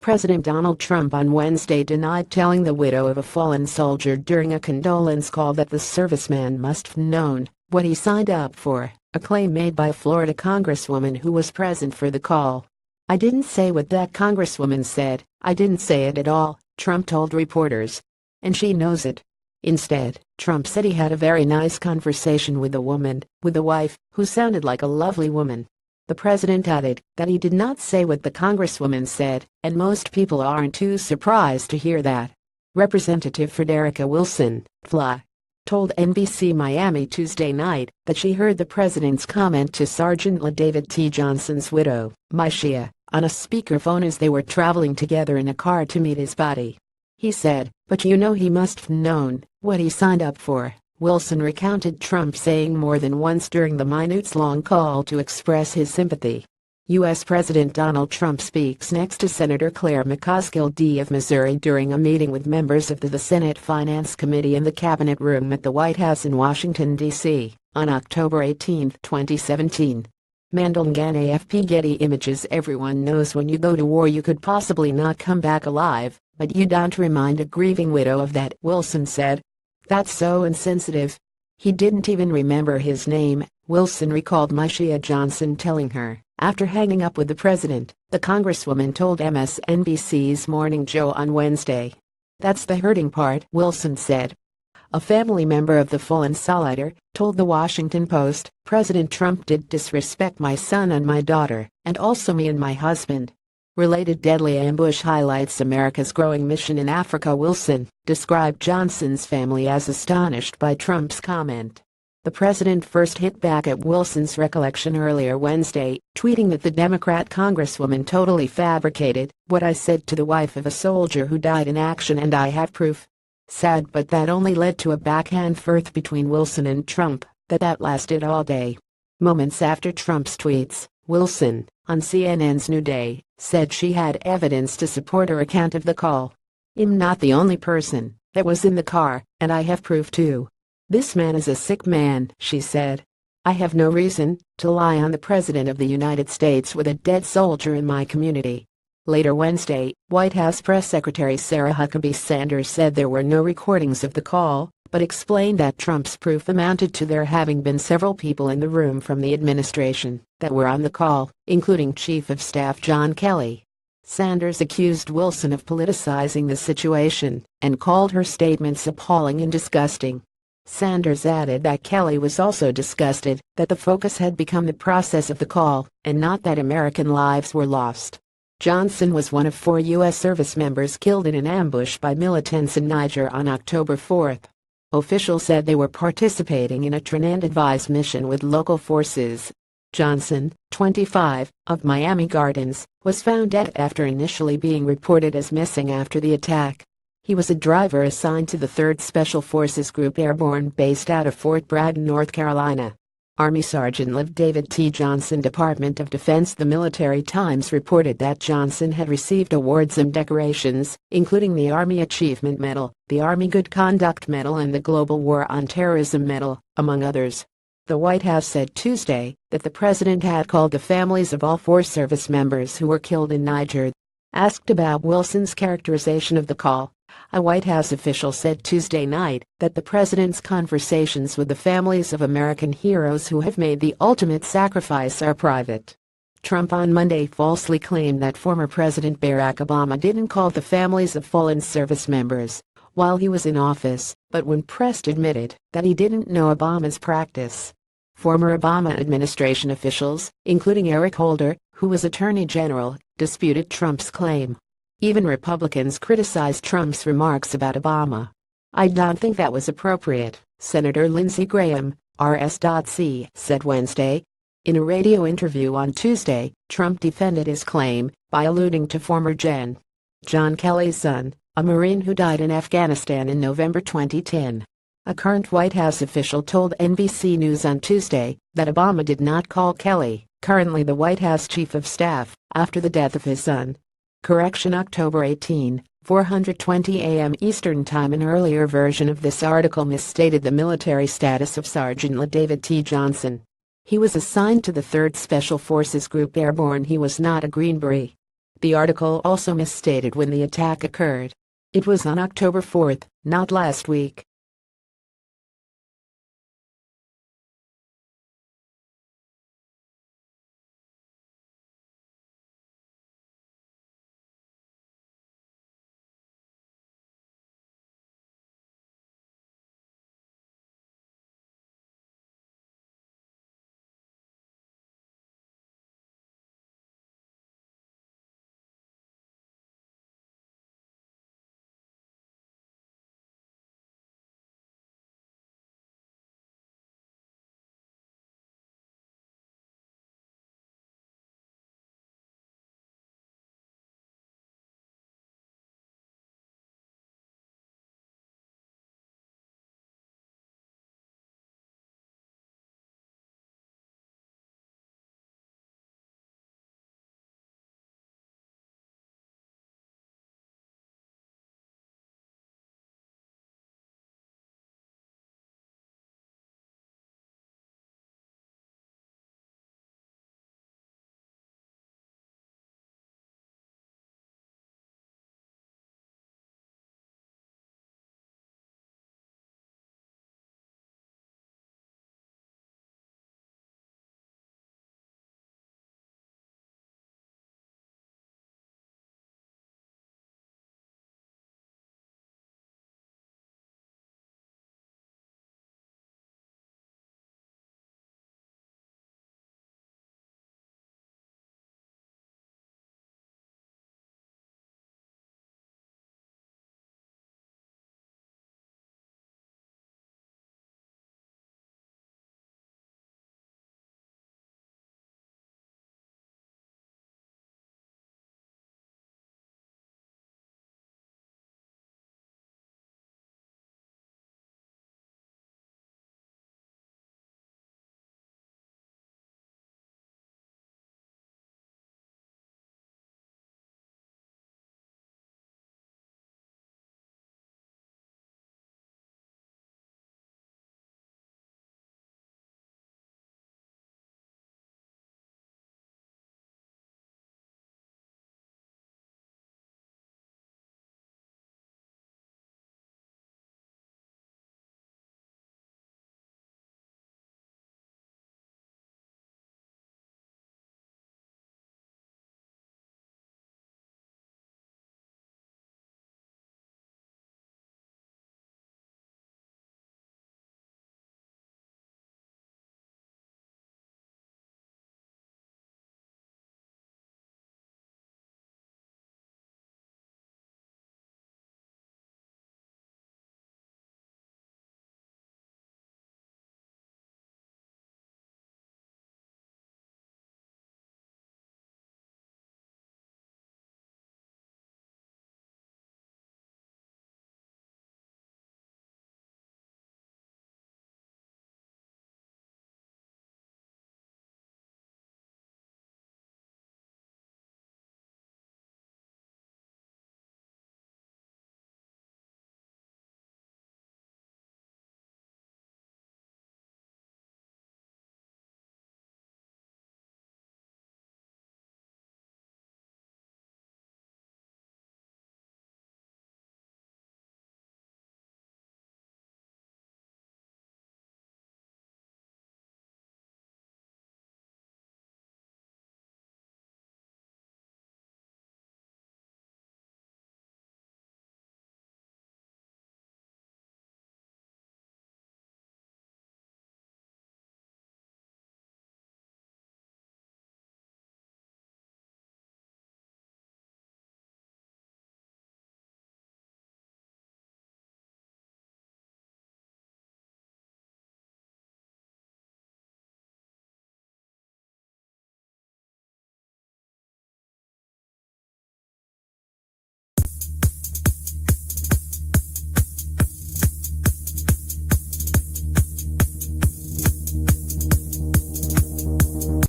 President Donald Trump on Wednesday denied telling the widow of a fallen soldier during a condolence call that the serviceman must have known what he signed up for, a claim made by a Florida congresswoman who was present for the call. "I didn't say what that congresswoman said, I didn't say it at all," Trump told reporters. "And she knows it." Instead, Trump said he had a very nice conversation with a wife, who sounded like a lovely woman. The president added that he did not say what the congresswoman said, and most people aren't too surprised to hear that. Representative Frederica Wilson, FLA, told NBC Miami Tuesday night that she heard the president's comment to Sergeant David T. Johnson's widow, Myshia, on a speakerphone as they were traveling together in a car to meet his body. He said, "But you know he must have known what he signed up for," Wilson recounted Trump saying more than once during the minutes-long call to express his sympathy. U.S. President Donald Trump speaks next to Senator Claire McCaskill of Missouri during a meeting with members of the Senate Finance Committee in the Cabinet Room at the White House in Washington, D.C., on October 18, 2017. Mandalngan AFP Getty Images. Everyone knows when you go to war you could possibly not come back alive, but you don't remind a grieving widow of that, Wilson said. "That's so insensitive. He didn't even remember his name," Wilson recalled Myshia Johnson telling her. After hanging up with the president, the congresswoman told MSNBC's Morning Joe on Wednesday. "That's the hurting part," Wilson said. A family member of the fallen soldier told The Washington Post, "President Trump did disrespect my son and my daughter, and also me and my husband." Related deadly ambush highlights America's growing mission in Africa. Wilson described Johnson's family as astonished by Trump's comment. The president first hit back at Wilson's recollection earlier Wednesday, tweeting that the Democrat congresswoman totally fabricated what I said to the wife of a soldier who died in action, and I have proof. Sad, but that only led to a back-and forth between Wilson and Trump that lasted all day. Moments after Trump's tweets, Wilson, on CNN's New Day, said she had evidence to support her account of the call. "I'm not the only person that was in the car, and I have proof too. This man is a sick man," she said. "I have no reason to lie on the President of the United States with a dead soldier in my community." Later Wednesday, White House Press Secretary Sarah Huckabee Sanders said there were no recordings of the call, but explained that Trump's proof amounted to there having been several people in the room from the administration that were on the call, including Chief of Staff John Kelly. Sanders accused Wilson of politicizing the situation and called her statements appalling and disgusting. Sanders added that Kelly was also disgusted that the focus had become the process of the call and not that American lives were lost. Johnson was one of 4 U.S. service members killed in an ambush by militants in Niger on October 4. Officials said they were participating in a Trinidad-advised mission with local forces. Johnson, 25, of Miami Gardens, was found dead after initially being reported as missing after the attack. He was a driver assigned to the 3rd Special Forces Group Airborne based out of Fort Bragg, North Carolina. Army Sergeant David T. Johnson, Department of Defense. The Military Times reported that Johnson had received awards and decorations, including the Army Achievement Medal, the Army Good Conduct Medal, and the Global War on Terrorism Medal, among others. The White House said Tuesday that the president had called the families of all 4 service members who were killed in Niger. Asked about Wilson's characterization of the call, a White House official said Tuesday night that the president's conversations with the families of American heroes who have made the ultimate sacrifice are private. Trump on Monday falsely claimed that former President Barack Obama didn't call the families of fallen service members while he was in office, but when pressed admitted that he didn't know Obama's practice. Former Obama administration officials, including Eric Holder, who was Attorney General, disputed Trump's claim. Even Republicans criticized Trump's remarks about Obama. "I don't think that was appropriate," Senator Lindsey Graham, RS.C., said Wednesday. In a radio interview on Tuesday, Trump defended his claim by alluding to former Gen. John Kelly's son, a Marine who died in Afghanistan in November 2010. A current White House official told NBC News on Tuesday that Obama did not call Kelly, currently the White House Chief of Staff, after the death of his son. Correction, October 18, 4:20 a.m. Eastern Time. An earlier version of this article misstated the military status of Sergeant David T. Johnson. He was assigned to the 3rd Special Forces Group Airborne. He was not a Green Beret. The article also misstated when the attack occurred. It was on October 4, not last week.